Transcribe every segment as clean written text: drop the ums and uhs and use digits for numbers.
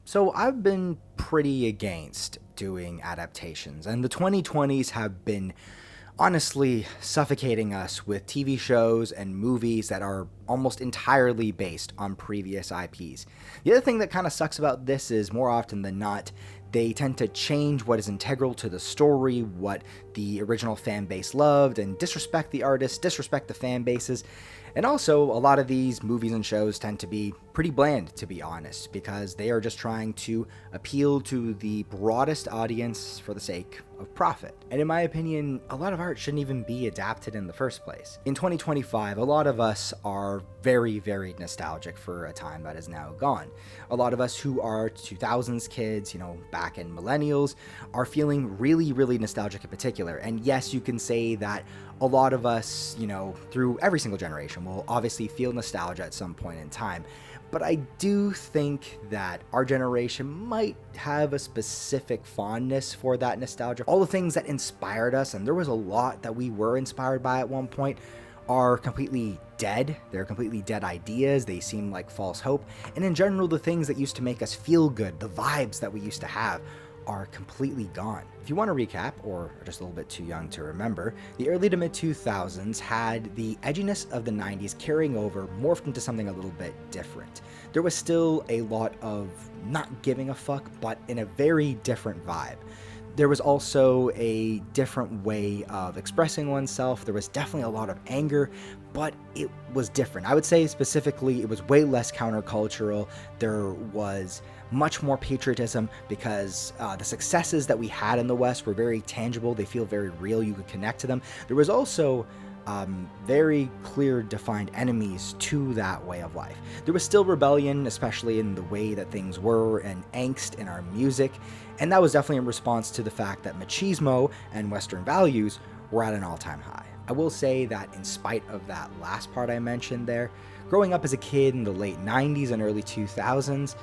So I've been pretty against doing adaptations, and the 2020s have been honestly suffocating us with TV shows and movies that are almost entirely based on previous IPs. The other thing that kind of sucks about this is more often than not, they tend to change what is integral to the story, what the original fan base loved, and disrespect the artists, disrespect the fan bases. And also, a lot of these movies and shows tend to be pretty bland, to be honest, because they are just trying to appeal to the broadest audience for the sake of profit. And in my opinion, a lot of art shouldn't even be adapted in the first place. In 2025, a lot of us are very, very nostalgic for a time that is now gone. A lot of us who are 2000s kids, back in millennials, are feeling really, really nostalgic in particular. And yes, you can say that a lot of us, through every single generation will obviously feel nostalgia at some point in time. But I do think that our generation might have a specific fondness for that nostalgia. All the things that inspired us, and there was a lot that we were inspired by at one point, are completely dead. They're completely dead ideas. They seem like false hope. And in general, the things that used to make us feel good, the vibes that we used to have, are completely gone. If you want to recap, or are just a little bit too young to remember, the early to mid 2000s had the edginess of the 90s carrying over, morphed into something a little bit different. There was still a lot of not giving a fuck, but in a very different vibe. There was also a different way of expressing oneself. There was definitely a lot of anger, but it was different. I would say specifically it was way less countercultural. There was much more patriotism because the successes that we had in the West were very tangible. They feel very real. You could connect to them. There was also very clear defined enemies to that way of life. There was still rebellion, especially in the way that things were, and angst in our music, and that was definitely in response to the fact that machismo and Western values were at an all-time high. I will say that in spite of that last part I mentioned there, growing up as a kid in the late 90s and early 2000s,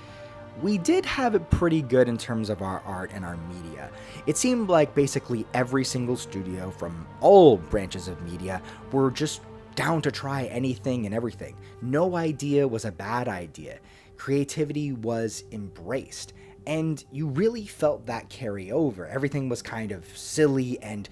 we did have it pretty good in terms of our art and our media. It seemed like basically every single studio from all branches of media were just down to try anything and everything. No idea was a bad idea. Creativity was embraced. And you really felt that carry over. Everything was kind of silly and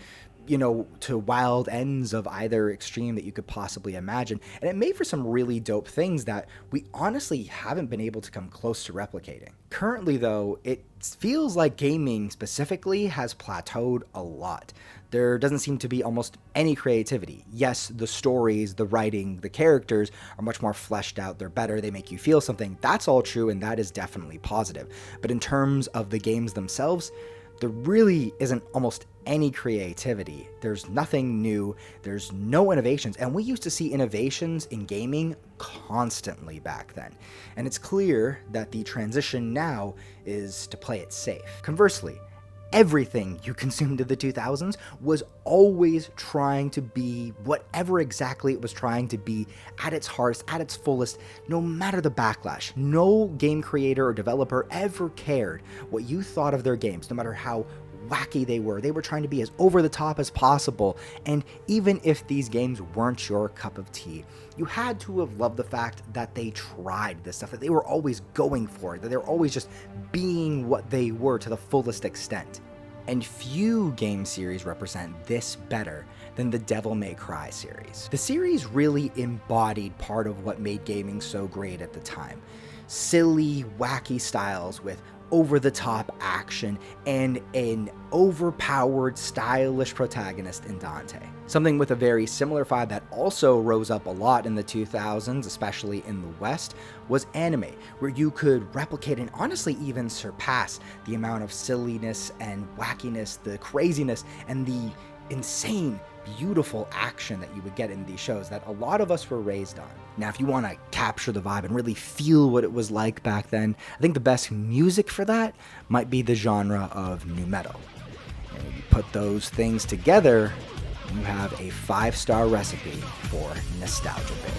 to wild ends of either extreme that you could possibly imagine. And it made for some really dope things that we honestly haven't been able to come close to replicating. Currently, though, it feels like gaming specifically has plateaued a lot. There doesn't seem to be almost any creativity. Yes, the stories, the writing, the characters are much more fleshed out. They're better. They make you feel something. That's all true, and that is definitely positive. But in terms of the games themselves, there really isn't almost any creativity. There's nothing new. There's no innovations. And we used to see innovations in gaming constantly back then. And it's clear that the transition now is to play it safe. Conversely, everything you consumed in the 2000s was always trying to be whatever exactly it was trying to be at its heart, at its fullest, no matter the backlash. No game creator or developer ever cared what you thought of their games, no matter how wacky they were. They were trying to be as over the top as possible. And even if these games weren't your cup of tea, you had to have loved the fact that they tried this stuff, that they were always going for it, that they were always just being what they were to the fullest extent. And few game series represent this better than the Devil May Cry series. The series really embodied part of what made gaming so great at the time. Silly, wacky styles with over-the-top action and an overpowered, stylish protagonist in Dante. Something with a very similar vibe that also rose up a lot in the 2000s, especially in the West, was anime, where you could replicate and honestly even surpass the amount of silliness and wackiness, the craziness, and the insane beautiful action that you would get in these shows that a lot of us were raised on. Now, if you want to capture the vibe and really feel what it was like back then, I think the best music for that might be the genre of nu metal. And when you put those things together, you have a 5-star recipe for nostalgia, baby.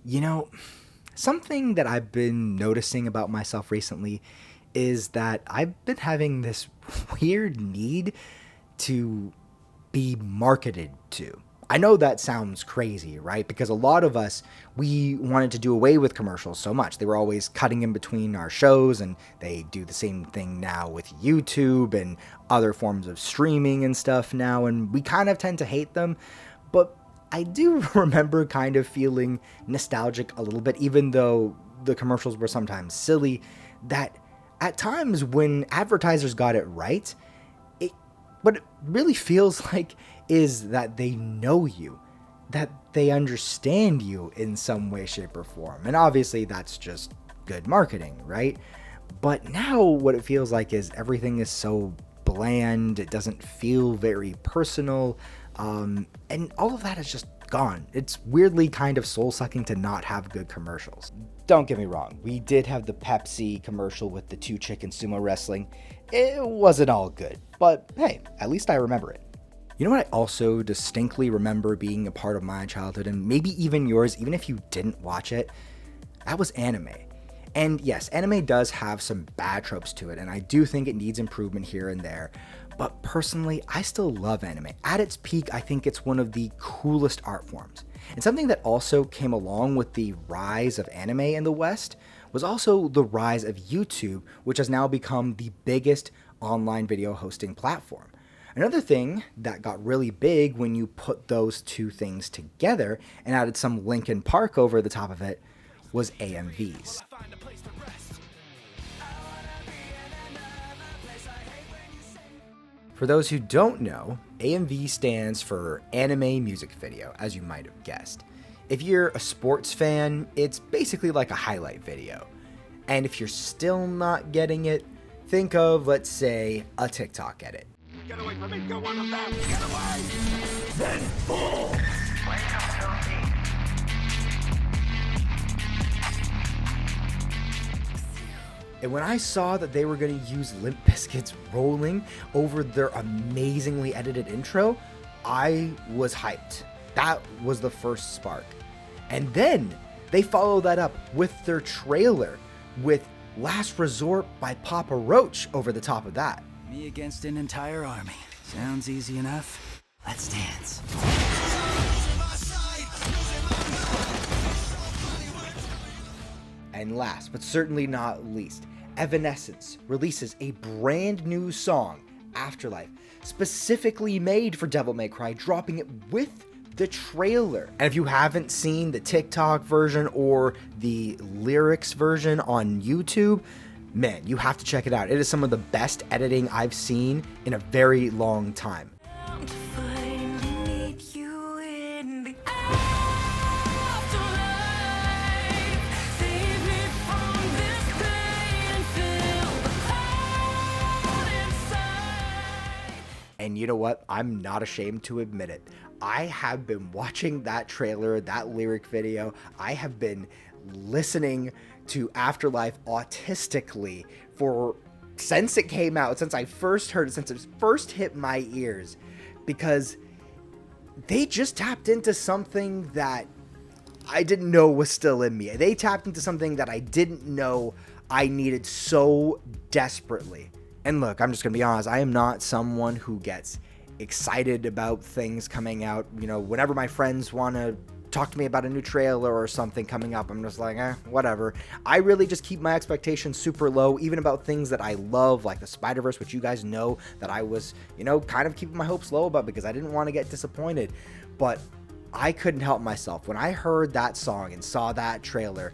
You know, something that I've been noticing about myself recently is that I've been having this weird need to be marketed to. I know that sounds crazy, right? Because a lot of us, we wanted to do away with commercials so much. They were always cutting in between our shows, and they do the same thing now with YouTube and other forms of streaming and stuff now, and we kind of tend to hate them. But I do remember kind of feeling nostalgic a little bit, even though the commercials were sometimes silly, that at times when advertisers got it right, what it really feels like is that they know you, that they understand you in some way, shape, or form. And obviously that's just good marketing, right? But now what it feels like is everything is so bland, it doesn't feel very personal, and all of that is just gone. It's weirdly kind of soul-sucking to not have good commercials. Don't get me wrong, we did have the Pepsi commercial with the two chickens sumo wrestling. It wasn't all good, but hey, at least I remember it. You know what I also distinctly remember being a part of my childhood, and maybe even yours, even if you didn't watch it? That was anime. And yes, anime does have some bad tropes to it, and I do think it needs improvement here and there. But personally, I still love anime. At its peak, I think it's one of the coolest art forms. And something that also came along with the rise of anime in the West was also the rise of YouTube, which has now become the biggest online video hosting platform. Another thing that got really big when you put those two things together and added some Linkin Park over the top of it was AMVs. For those who don't know, AMV stands for Anime Music Video, as you might have guessed. If you're a sports fan, it's basically like a highlight video. And if you're still not getting it, think of, let's say, a TikTok edit. Get away from me, go one of them, get away! Then fall! And when I saw that they were going to use Limp Bizkit's Rolling over their amazingly edited intro, I was hyped. That was the first spark. And then they followed that up with their trailer with Last Resort by Papa Roach over the top of that. Me against an entire army. Sounds easy enough. Let's dance. And last, but certainly not least, Evanescence releases a brand new song, Afterlife, specifically made for Devil May Cry, dropping it with the trailer. And if you haven't seen the TikTok version or the lyrics version on YouTube, man, you have to check it out. It is some of the best editing I've seen in a very long time. And you know what? I'm not ashamed to admit it. I have been watching that trailer, that lyric video. I have been listening to Afterlife autistically since it came out, since I first heard it, since it first hit my ears, because they just tapped into something that I didn't know was still in me. They tapped into something that I didn't know I needed so desperately. And look, I'm just going to be honest, I am not someone who gets excited about things coming out. You know, whenever my friends want to talk to me about a new trailer or something coming up, I'm just like, whatever. I really just keep my expectations super low, even about things that I love, like the Spider-Verse, which you guys know that I was, kind of keeping my hopes low about because I didn't want to get disappointed. But I couldn't help myself. When I heard that song and saw that trailer,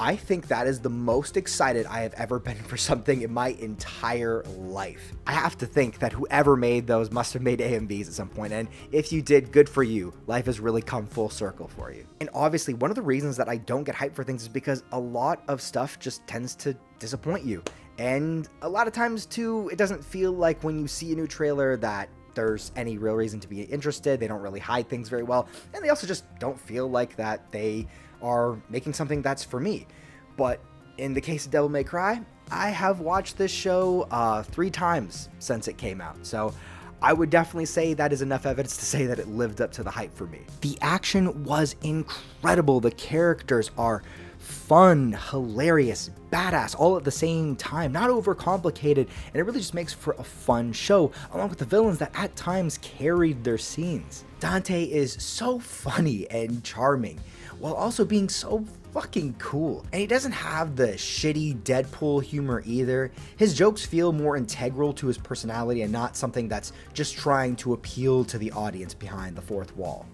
I think that is the most excited I have ever been for something in my entire life. I have to think that whoever made those must have made AMVs at some point, and if you did, good for you. Life has really come full circle for you. And obviously, one of the reasons that I don't get hyped for things is because a lot of stuff just tends to disappoint you. And a lot of times, too, it doesn't feel like when you see a new trailer that there's any real reason to be interested. They don't really hide things very well, and they also just don't feel like that they are making something that's for me. But in the case of Devil May Cry, I have watched this show 3 times since it came out, so I would definitely say that is enough evidence to say that it lived up to the hype for me. The action was incredible. The characters are fun, hilarious, badass, all at the same time, not overcomplicated, and it really just makes for a fun show, along with the villains that at times carried their scenes. Dante is so funny and charming, while also being so fucking cool. And he doesn't have the shitty Deadpool humor either. His jokes feel more integral to his personality and not something that's just trying to appeal to the audience behind the fourth wall.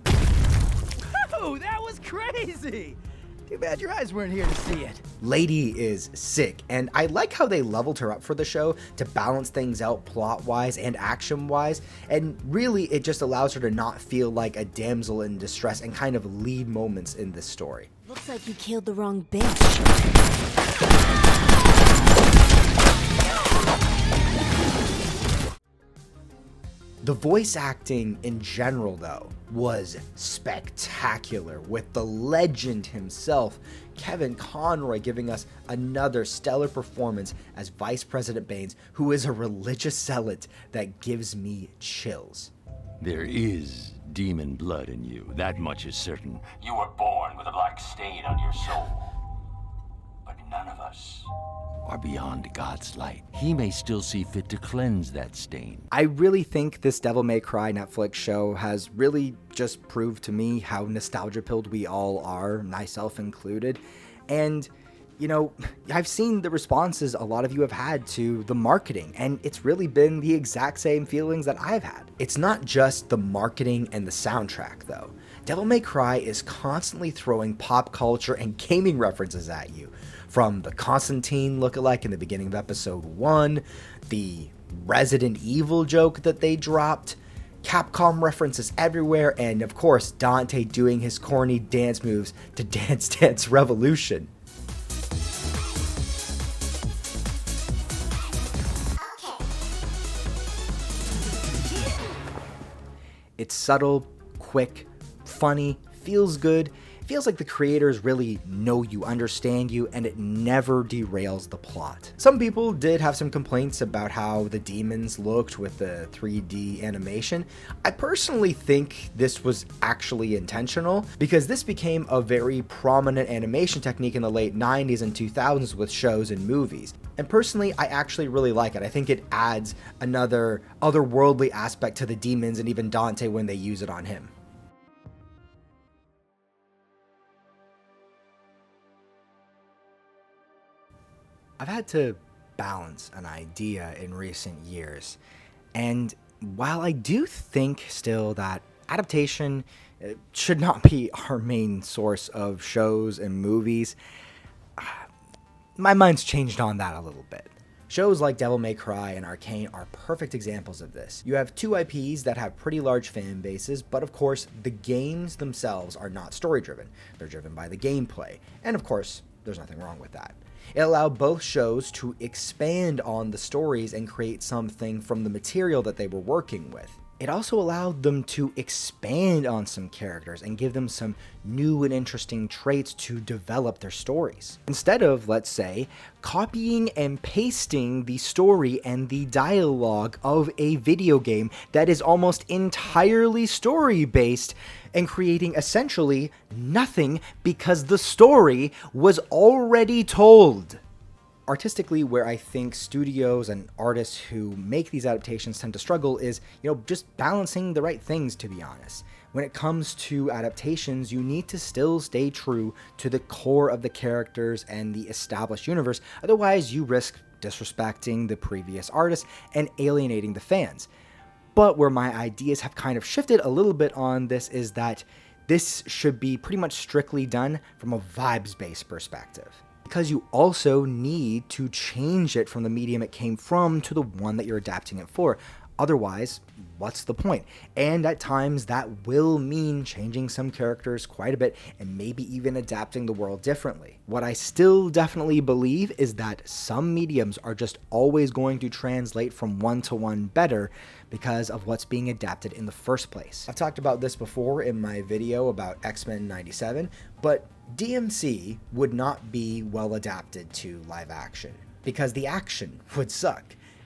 Oh, that was crazy! Too bad your eyes weren't here to see it. Lady is sick, and I like how they leveled her up for the show to balance things out plot-wise and action-wise, and really it just allows her to not feel like a damsel in distress and kind of lead moments in this story. Looks like you killed the wrong bitch. The voice acting in general, though, was spectacular, with the legend himself, Kevin Conroy, giving us another stellar performance as Vice President Baines, who is a religious zealot that gives me chills. There is demon blood in you, that much is certain. You were born with a black stain on your soul. But none of us are beyond God's light. He may still see fit to cleanse that stain. I really think this Devil May Cry Netflix show has really just proved to me how nostalgia-pilled we all are, myself included. And, you know, I've seen the responses a lot of you have had to the marketing, and it's really been the exact same feelings that I've had. It's not just the marketing and the soundtrack, though. Devil May Cry is constantly throwing pop culture and gaming references at you. From the Constantine lookalike in the beginning of episode 1, the Resident Evil joke that they dropped, Capcom references everywhere, and of course Dante doing his corny dance moves to Dance Dance Revolution. It's subtle, quick, funny, feels good, feels like the creators really know you, understand you, and it never derails the plot. Some people did have some complaints about how the demons looked with the 3D animation. I personally think this was actually intentional, because this became a very prominent animation technique in the late 90s and 2000s with shows and movies. And personally, I actually really like it. I think it adds another otherworldly aspect to the demons and even Dante when they use it on him. I've had to balance an idea in recent years, and while I do think still that adaptation should not be our main source of shows and movies, my mind's changed on that a little bit. Shows like Devil May Cry and Arcane are perfect examples of this. You have two IPs that have pretty large fan bases, but of course, the games themselves are not story-driven. They're driven by the gameplay, and of course, there's nothing wrong with that. It allowed both shows to expand on the stories and create something from the material that they were working with. It also allowed them to expand on some characters and give them some new and interesting traits to develop their stories. Instead of, let's say, copying and pasting the story and the dialogue of a video game that is almost entirely story-based and creating essentially nothing because the story was already told. Artistically, where I think studios and artists who make these adaptations tend to struggle is, just balancing the right things, to be honest. When it comes to adaptations, you need to still stay true to the core of the characters and the established universe, otherwise you risk disrespecting the previous artists and alienating the fans. But where my ideas have kind of shifted a little bit on this is that this should be pretty much strictly done from a vibes-based perspective. Because you also need to change it from the medium it came from to the one that you're adapting it for. Otherwise, what's the point? And at times that will mean changing some characters quite a bit and maybe even adapting the world differently. What I still definitely believe is that some mediums are just always going to translate from one to one better because of what's being adapted in the first place. I've talked about this before in my video about X-Men 97, but DMC would not be well adapted to live action because the action would suck.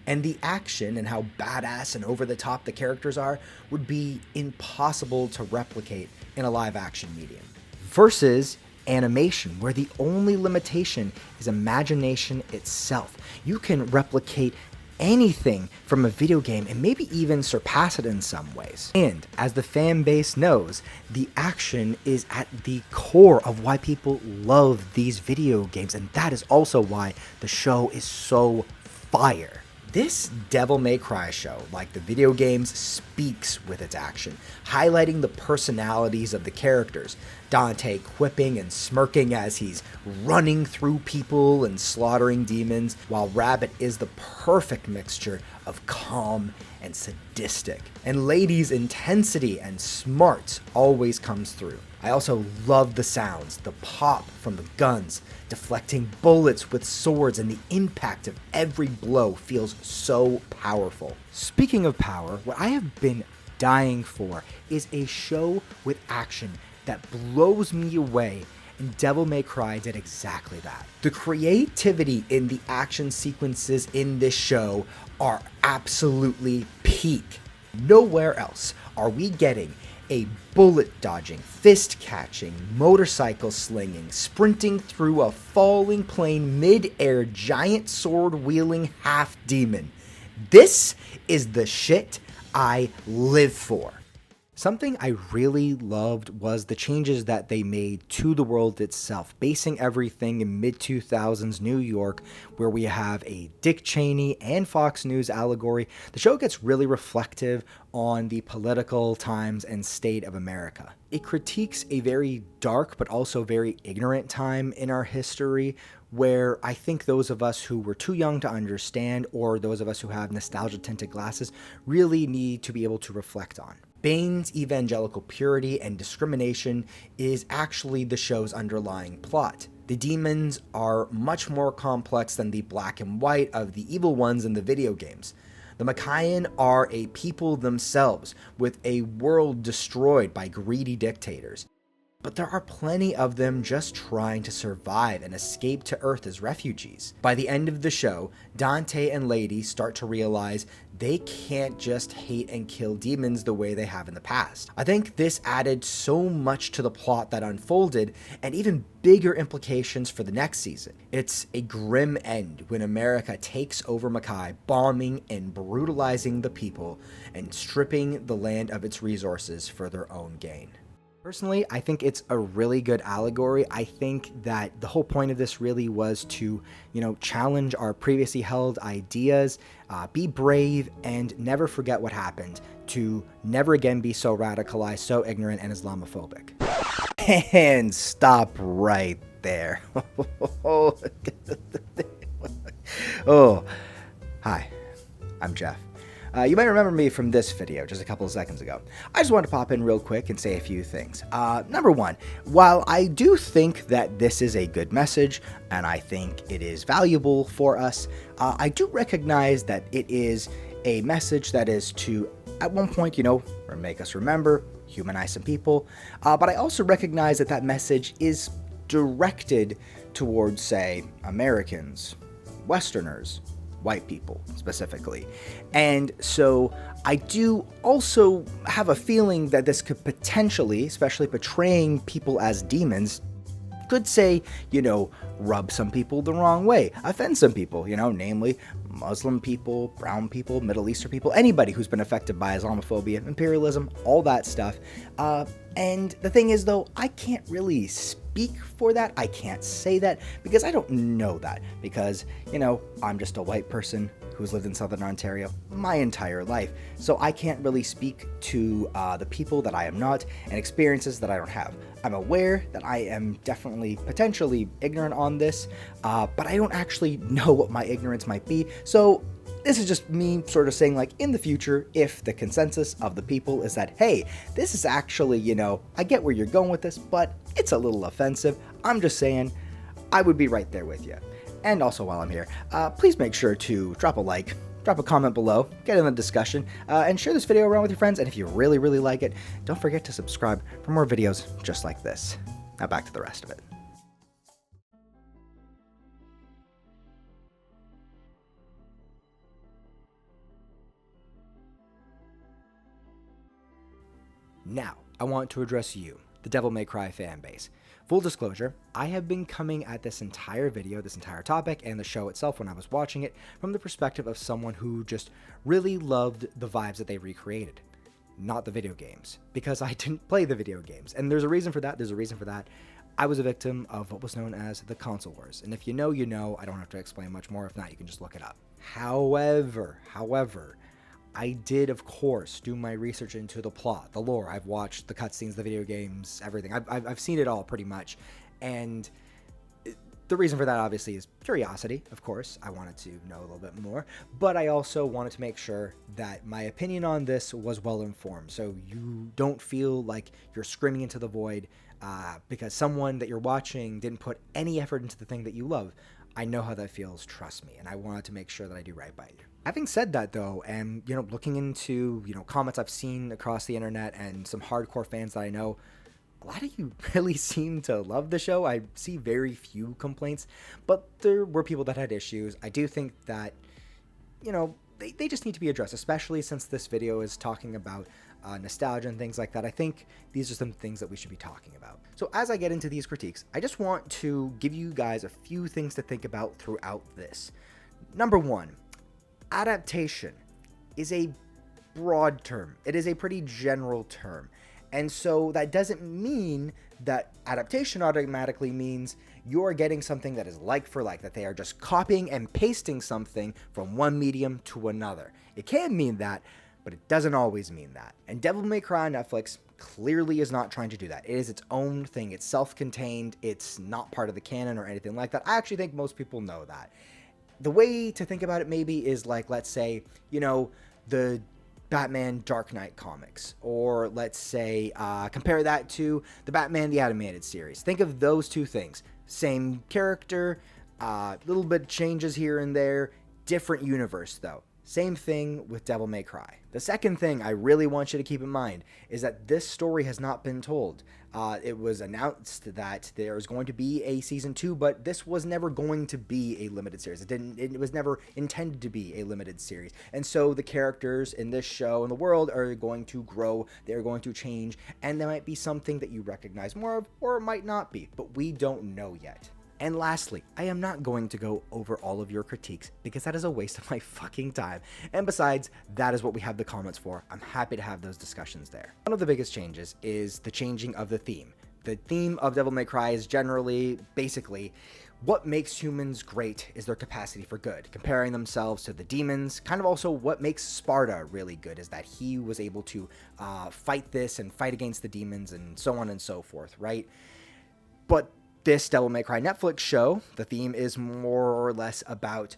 And the action and how badass and over the top the characters are would be impossible to replicate in a live action medium. Versus animation, where the only limitation is imagination itself. You can replicate anything from a video game and maybe even surpass it in some ways. And as the fan base knows, the action is at the core of why people love these video games, and that is also why the show is so fire. This Devil May Cry show, like the video games, speaks with its action, highlighting the personalities of the characters. Dante quipping and smirking as he's running through people and slaughtering demons, while Rabbit is the perfect mixture of calm and sadistic. And Lady's intensity and smarts always comes through. I also love the sounds, the pop from the guns, deflecting bullets with swords, and the impact of every blow feels so powerful. Speaking of power, what I have been dying for is a show with action that blows me away, and Devil May Cry did exactly that. The creativity in the action sequences in this show are absolutely peak. Nowhere else are we getting a bullet dodging, fist catching, motorcycle slinging, sprinting through a falling plane mid-air giant sword wielding half demon. This is the shit I live for. Something I really loved was the changes that they made to the world itself, basing everything in mid-2000s New York, where we have a Dick Cheney and Fox News allegory. The show gets really reflective on the political times and state of America. It critiques a very dark but also very ignorant time in our history, where I think those of us who were too young to understand, or those of us who have nostalgia-tinted glasses, really need to be able to reflect on. Bane's evangelical purity and discrimination is actually the show's underlying plot. The demons are much more complex than the black and white of the evil ones in the video games. The Machian are a people themselves, with a world destroyed by greedy dictators. But there are plenty of them just trying to survive and escape to Earth as refugees. By the end of the show, Dante and Lady start to realize they can't just hate and kill demons the way they have in the past. I think this added so much to the plot that unfolded, and even bigger implications for the next season. It's a grim end when America takes over Mackay, bombing and brutalizing the people and stripping the land of its resources for their own gain. Personally, I think it's a really good allegory. I think that the whole point of this really was to, challenge our previously held ideas, be brave, and never forget what happened, to never again be so radicalized, so ignorant, and Islamophobic. And stop right there. Oh, hi, I'm Jeff. You might remember me from this video just a couple of seconds ago. I just wanted to pop in real quick and say a few things. Number one, while I do think that this is a good message, and I think it is valuable for us, I do recognize that it is a message that is to, at one point, make us remember, humanize some people, but I also recognize that that message is directed towards, say, Americans, Westerners, white people specifically. And so I do also have a feeling that this could potentially, especially portraying people as demons, could say, rub some people the wrong way, offend some people, namely Muslim people, brown people, Middle Eastern people, anybody who's been affected by Islamophobia, imperialism, all that stuff. And the thing is, though, I can't really speak for that. I can't say that because I don't know that, because, I'm just a white person who's lived in Southern Ontario my entire life. So I can't really speak to the people that I am not and experiences that I don't have. I'm aware that I am definitely potentially ignorant on this, but I don't actually know what my ignorance might be. So this is just me sort of saying, like, in the future, if the consensus of the people is that, hey, this is actually, I get where you're going with this, but it's a little offensive, I'm just saying, I would be right there with you. And also, while I'm here, please make sure to drop a like, drop a comment below, get in the discussion, and share this video around with your friends. And if you really, really like it, don't forget to subscribe for more videos just like this. Now back to the rest of it. Now, I want to address you, the Devil May Cry fan base. Full disclosure, I have been coming at this entire video, this entire topic, and the show itself when I was watching it from the perspective of someone who just really loved the vibes that they recreated, not the video games, because I didn't play the video games. And there's a reason for that. I was a victim of what was known as the console wars. And if you know, you know. I don't have to explain much more. If not, you can just look it up. However, I did, of course, do my research into the plot, the lore. I've watched the cutscenes, the video games, everything. I've seen it all pretty much. And the reason for that, obviously, is curiosity, of course. I wanted to know a little bit more. But I also wanted to make sure that my opinion on this was well informed. So you don't feel like you're screaming into the void because someone that you're watching didn't put any effort into the thing that you love. I know how that feels, trust me, and I wanted to make sure that I do right by you. Having said that, though, and, looking into, comments I've seen across the internet and some hardcore fans that I know, a lot of you really seem to love the show. I see very few complaints, but there were people that had issues. I do think that, they just need to be addressed, especially since this video is talking about nostalgia and things like that. I think these are some things that we should be talking about. So as I get into these critiques, I just want to give you guys a few things to think about throughout this. Number one, adaptation is a broad term. It is a pretty general term. And so that doesn't mean that adaptation automatically means you're getting something that is like for like, that they are just copying and pasting something from one medium to another. It can mean that, but it doesn't always mean that. And Devil May Cry on Netflix clearly is not trying to do that. It is its own thing. It's self-contained. It's not part of the canon or anything like that. I actually think most people know that. The way to think about it maybe is like, let's say, the Batman Dark Knight comics, or let's say compare that to the Batman the Animated Series. Think of those two things. Same character, little bit changes here and there, different universe though. Same thing with Devil May Cry. The second thing I really want you to keep in mind is that this story has not been told. It was announced that there was going to be a season 2, but this was never going to be a limited series. It was never intended to be a limited series. And so the characters in this show and the world are going to grow, they're going to change, and there might be something that you recognize more of, or it might not be, but we don't know yet. And lastly, I am not going to go over all of your critiques because that is a waste of my fucking time. And besides, that is what we have the comments for. I'm happy to have those discussions there. One of the biggest changes is the changing of the theme. The theme of Devil May Cry is generally, basically, what makes humans great is their capacity for good, comparing themselves to the demons. Kind of also what makes Sparta really good is that he was able to fight this and fight against the demons and so on and so forth, right? But this Devil May Cry Netflix show, the theme is more or less about,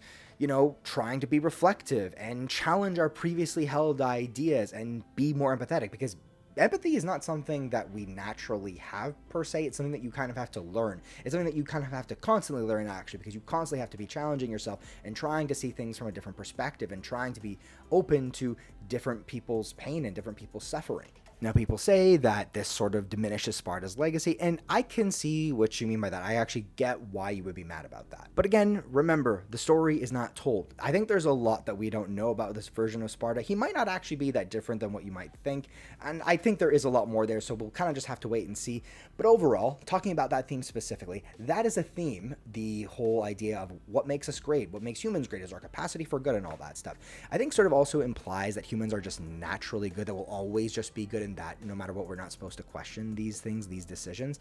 trying to be reflective and challenge our previously held ideas and be more empathetic, because empathy is not something that we naturally have per se. It's something that you kind of have to learn. It's something that you kind of have to constantly learn, actually, because you constantly have to be challenging yourself and trying to see things from a different perspective and trying to be open to different people's pain and different people's suffering. Now, people say that this sort of diminishes Sparta's legacy, and I can see what you mean by that. I actually get why you would be mad about that. But again, remember, the story is not told. I think there's a lot that we don't know about this version of Sparta. He might not actually be that different than what you might think, and I think there is a lot more there, so we'll kind of just have to wait and see. But overall, talking about that theme specifically, that is a theme, the whole idea of what makes us great, what makes humans great is our capacity for good and all that stuff. I think sort of also implies that humans are just naturally good, that will always just be good in that no matter what, we're not supposed to question these things, these decisions.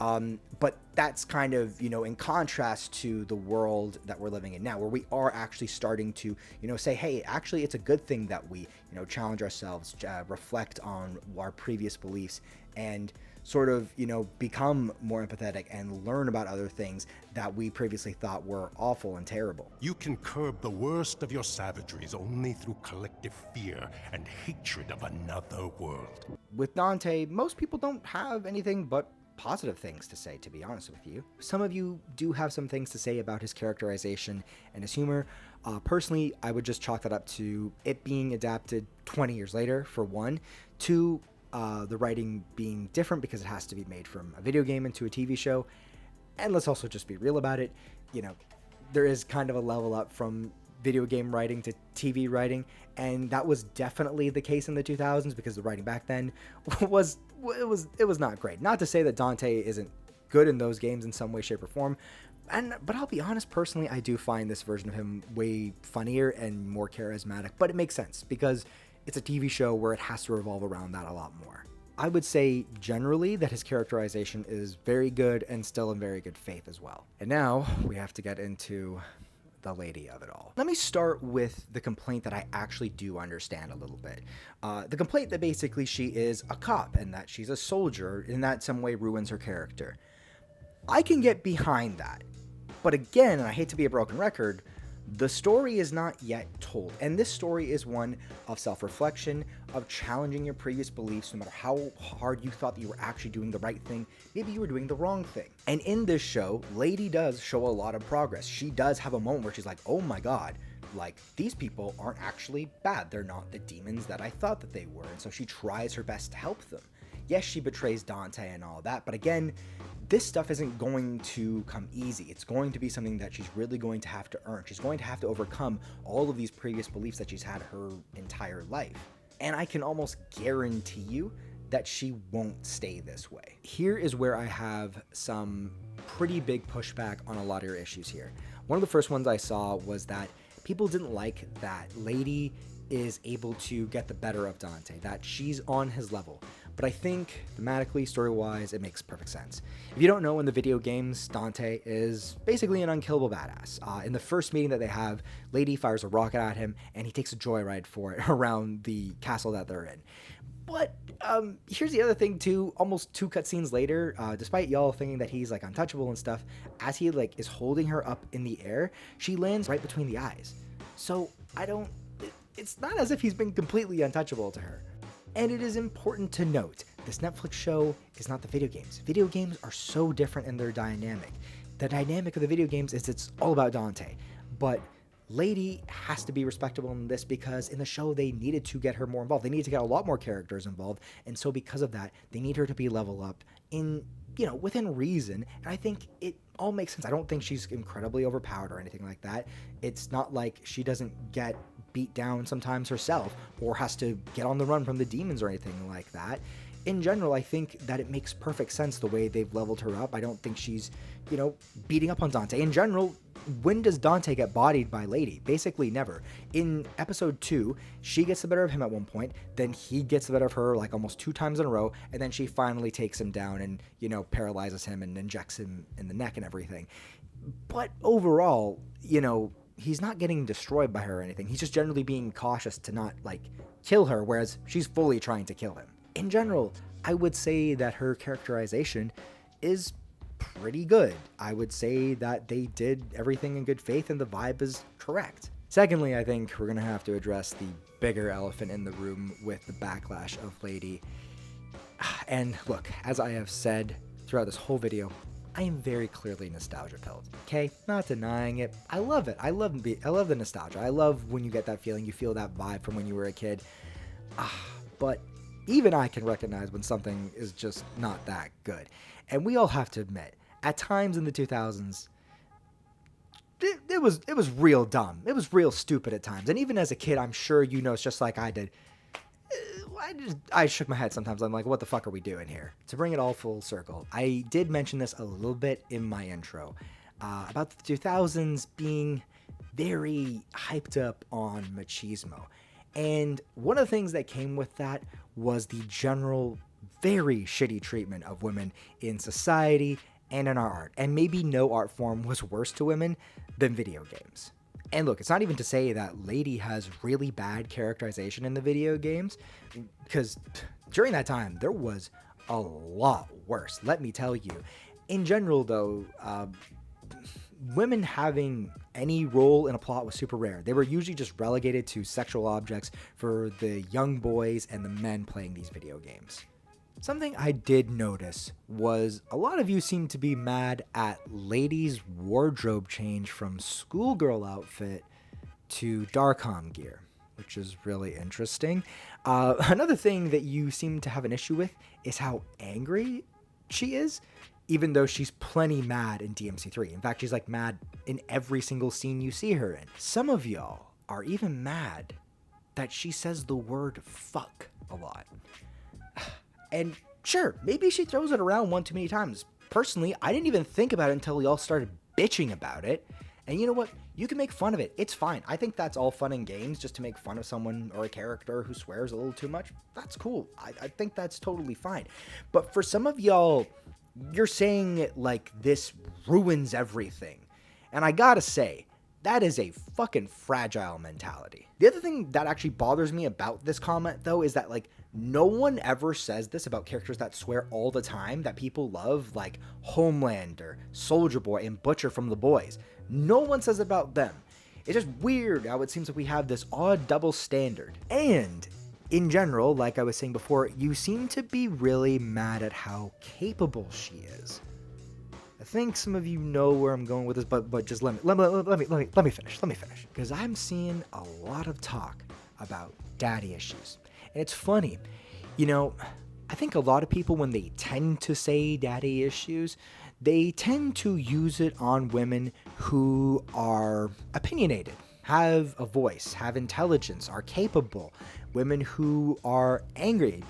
But that's kind of, in contrast to the world that we're living in now, where we are actually starting to, say, hey, actually, it's a good thing that we, challenge ourselves, reflect on our previous beliefs, and sort of, become more empathetic and learn about other things that we previously thought were awful and terrible. You can curb the worst of your savageries only through collective fear and hatred of another world. With Dante, most people don't have anything but positive things to say, to be honest with you. Some of you do have some things to say about his characterization and his humor. Personally, I would just chalk that up to it being adapted 20 years later, for one, to the writing being different because it has to be made from a video game into a TV show. And let's also just be real about it. There is kind of a level up from video game writing to TV writing, and that was definitely the case in the 2000s because the writing back then was not great. Not to say that Dante isn't good in those games in some way, shape, or form, but I'll be honest, personally, I do find this version of him way funnier and more charismatic, but it makes sense because it's a TV show where it has to revolve around that a lot more. I would say generally that his characterization is very good and still in very good faith as well. And now we have to get into the lady of it all. Let me start with the complaint that I actually do understand a little bit. The complaint that basically she is a cop and that she's a soldier and that some way ruins her character. I can get behind that. But again, and I hate to be a broken record, the story is not yet told, and this story is one of self-reflection, of challenging your previous beliefs, no matter how hard you thought that you were actually doing the right thing, maybe you were doing the wrong thing. And in this show, Lady does show a lot of progress. She does have a moment where she's like, oh my god, like, these people aren't actually bad. They're not the demons that I thought that they were, and so she tries her best to help them. Yes, she betrays Dante and all that, but again, this stuff isn't going to come easy. It's going to be something that she's really going to have to earn. She's going to have to overcome all of these previous beliefs that she's had her entire life. And I can almost guarantee you that she won't stay this way. Here is where I have some pretty big pushback on a lot of your issues here. One of the first ones I saw was that people didn't like that Lady is able to get the better of Dante, that she's on his level. But I think thematically, story-wise, it makes perfect sense. If you don't know, in the video games, Dante is basically an unkillable badass. In the first meeting that they have, Lady fires a rocket at him, and he takes a joyride for it around the castle that they're in. But here's the other thing too, almost 2 cutscenes later, despite y'all thinking that he's like untouchable and stuff, as he like is holding her up in the air, she lands right between the eyes. So it's not as if he's been completely untouchable to her. And it is important to note, this Netflix show is not the video games. Video games are so different in their dynamic. The dynamic of the video games is it's all about Dante. But Lady has to be respectable in this because in the show they needed to get her more involved. They needed to get a lot more characters involved. And so because of that, they need her to be level up in, within reason. And I think it all makes sense. I don't think she's incredibly overpowered or anything like that. It's not like she doesn't get beat down sometimes herself or has to get on the run from the demons or anything like that. In general, I think that it makes perfect sense the way they've leveled her up. I don't think she's, beating up on Dante. In general, when does Dante get bodied by Lady? Basically never. In episode 2, she gets the better of him at one point, then he gets the better of her like almost 2 times in a row, and then she finally takes him down and, paralyzes him and injects him in the neck and everything. But overall, he's not getting destroyed by her or anything. He's just generally being cautious to not, kill her, whereas she's fully trying to kill him. In general, I would say that her characterization is pretty good. I would say that they did everything in good faith and the vibe is correct. Secondly, I think we're going to have to address the bigger elephant in the room with the backlash of Lady. And look, as I have said throughout this whole video, I am very clearly nostalgia-pilled, okay? Not denying it. I love it. I love the nostalgia. I love when you get that feeling, you feel that vibe from when you were a kid. But even I can recognize when something is just not that good. And we all have to admit, at times in the 2000s, it was real dumb. It was real stupid at times. And even as a kid, I'm sure it's just like I did. I shook my head sometimes. I'm like, what the fuck are we doing here? To bring it all full circle, I did mention this a little bit in my intro about the 2000s being very hyped up on machismo. And one of the things that came with that was the general very shitty treatment of women in society and in our art. And maybe no art form was worse to women than video games. And look, it's not even to say that Lady has really bad characterization in the video games, because during that time, there was a lot worse, let me tell you. In general, though, women having any role in a plot was super rare. They were usually just relegated to sexual objects for the young boys and the men playing these video games. Something I did notice was a lot of you seem to be mad at Lady's wardrobe change from schoolgirl outfit to Darkham gear, which is really interesting. Another thing that you seem to have an issue with is how angry she is. even though she's plenty mad in DMC3. In fact, she's like mad in every single scene you see her in. Some of y'all are even mad that she says the word fuck a lot. And sure, maybe she throws it around one too many times. Personally, I didn't even think about it until y'all started bitching about it. And you know what? You can make fun of it. It's fine. I think that's all fun and games, just to make fun of someone or a character who swears a little too much. That's cool. I think that's totally fine. But for some of y'all, you're saying it like this ruins everything. And I gotta say, that is a fucking fragile mentality. The other thing that actually bothers me about this comment, though, is that, like, no one ever says this about characters that swear all the time that people love, like Homelander, Soldier Boy, and Butcher from The Boys. No one says about them. It's just weird how it seems like we have this odd double standard. And in general, like I was saying before, you seem to be really mad at how capable she is. I think some of you know where I'm going with this, but just let me finish. Because I'm seeing a lot of talk about daddy issues. And it's funny, you know, I think a lot of people, when they tend to say daddy issues, they tend to use it on women who are opinionated, have a voice, have intelligence, are capable, women who are angry,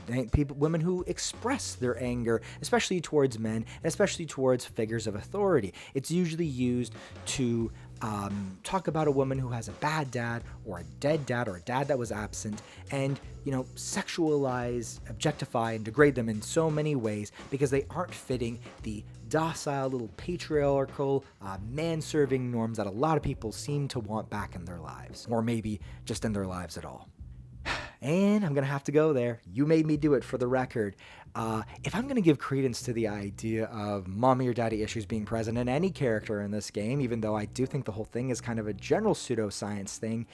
women who express their anger, especially towards men, and especially towards figures of authority. It's usually used to talk about a woman who has a bad dad, or a dead dad, or a dad that was absent, and, you know, sexualize, objectify, and degrade them in so many ways because they aren't fitting the docile little patriarchal, man-serving norms that a lot of people seem to want back in their lives, or maybe just in their lives at all. And I'm going to have to go there. You made me do it, for the record. If I'm going to give credence to the idea of mommy or daddy issues being present in any character in this game, even though I do think the whole thing is kind of a general pseudoscience thing,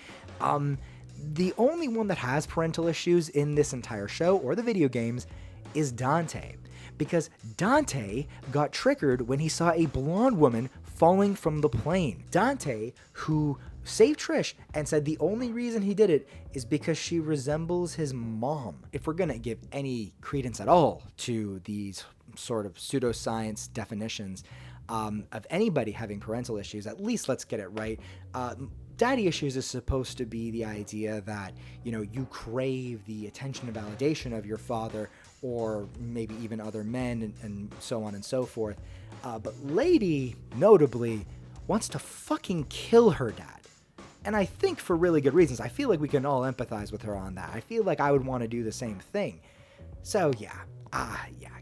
the only one that has parental issues in this entire show or the video games is Dante. Because Dante got triggered when he saw a blonde woman falling from the plane. Dante, who saved Trish and said the only reason he did it is because she resembles his mom. If we're gonna give any credence at all to these sort of pseudoscience definitions of anybody having parental issues, at least let's get it right. Daddy issues is supposed to be the idea that, you know, you crave the attention and validation of your father, or maybe even other men, and so on and so forth. But Lady, notably, wants to fucking kill her dad. And I think for really good reasons. I feel like we can all empathize with her on that. I feel like I would want to do the same thing. So yeah,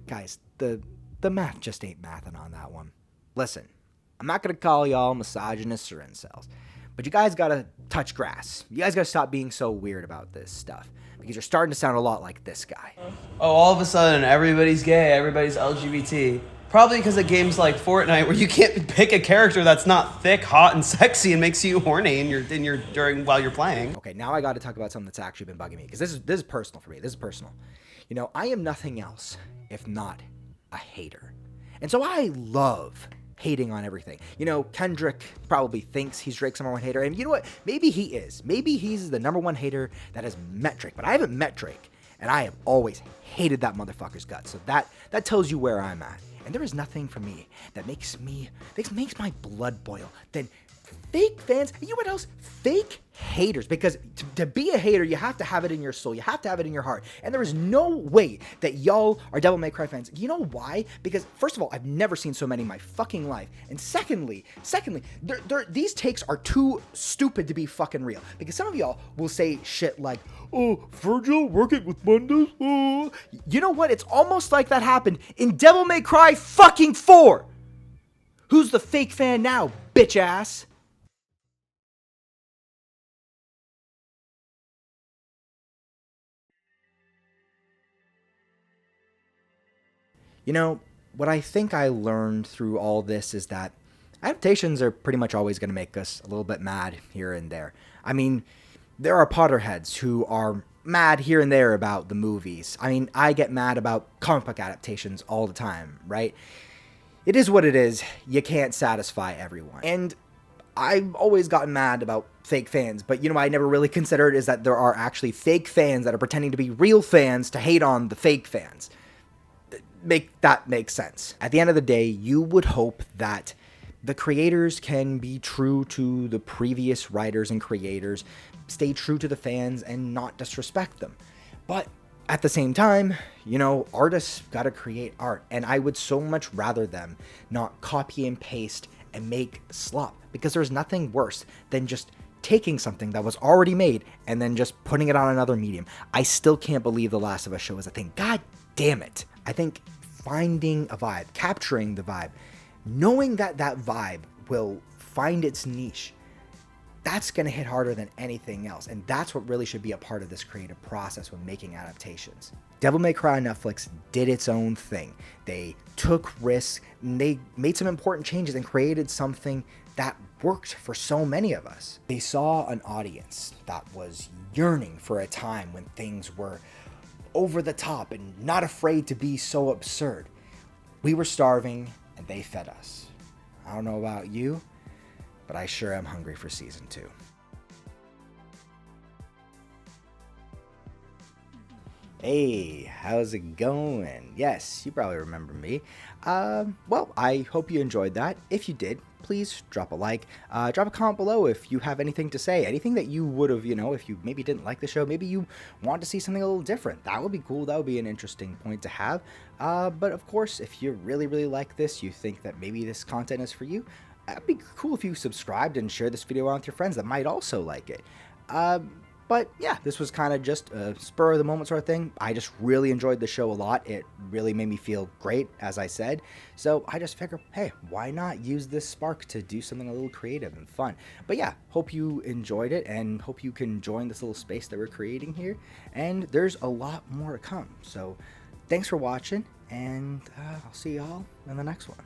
guys, the math just ain't mathing on that one. Listen, I'm not going to call y'all misogynists or incels, but you guys got to touch grass. You guys got to stop being so weird about this stuff, because you're starting to sound a lot like this guy. Oh, all of a sudden, everybody's gay, everybody's LGBT. Probably because of games like Fortnite, where you can't pick a character that's not thick, hot, and sexy and makes you horny while you're playing. Okay, now I got to talk about something that's actually been bugging me, because this is personal for me. This is personal. You know, I am nothing else if not a hater, and so I love hating on everything. You know, Kendrick probably thinks he's Drake's number one hater, and you know what? Maybe he is. Maybe he's the number one hater that has met Drake, but I haven't met Drake, and I have always hated that motherfucker's guts. So that tells you where I'm at. And there is nothing for me that makes my blood boil than fake fans. You know what else? Fake haters. Because to be a hater, you have to have it in your soul. You have to have it in your heart. And there is no way that y'all are Devil May Cry fans. You know why? Because first of all, I've never seen so many in my fucking life. And secondly, these takes are too stupid to be fucking real. Because some of y'all will say shit like, "Oh, Virgil working with Mondays? Oh." You know what? It's almost like that happened in Devil May Cry fucking 4. Who's the fake fan now, bitch ass? You know, what I think I learned through all this is that adaptations are pretty much always going to make us a little bit mad here and there. I mean, there are Potterheads who are mad here and there about the movies. I mean, I get mad about comic book adaptations all the time, right? It is what it is. You can't satisfy everyone. And I've always gotten mad about fake fans, but you know what I never really considered is that there are actually fake fans that are pretending to be real fans to hate on the fake fans. make that make sense. At the end of the day, you would hope that the creators can be true to the previous writers and creators, stay true to the fans, and not disrespect them. But at the same time, artists gotta create art, and I would so much rather them not copy and paste and make slop, because there's nothing worse than just taking something that was already made and then just putting it on another medium. I still can't believe The Last of Us show is a thing. God damn it. I think finding a vibe, capturing the vibe, knowing that vibe will find its niche, that's going to hit harder than anything else. And that's what really should be a part of this creative process when making adaptations. Devil May Cry on Netflix did its own thing. They took risks, and they made some important changes and created something that worked for so many of us. They saw an audience that was yearning for a time when things were over the top and not afraid to be so absurd. We were starving, and they fed us. I don't know about you, but I sure am hungry for season 2. Hey, how's it going? Yes, you probably remember me. Well, I hope you enjoyed that. If you did, please drop a like, drop a comment below if you have anything to say, anything that you would have, if you maybe didn't like the show, maybe you want to see something a little different. That would be cool. That would be an interesting point to have. But of course, if you really, really like this, you think that maybe this content is for you, it'd be cool if you subscribed and shared this video around with your friends that might also like it. But yeah, this was kind of just a spur of the moment sort of thing. I just really enjoyed the show a lot. It really made me feel great, as I said. So I just figured, hey, why not use this spark to do something a little creative and fun? But yeah, hope you enjoyed it and hope you can join this little space that we're creating here. And there's a lot more to come. So thanks for watching, and I'll see y'all in the next one.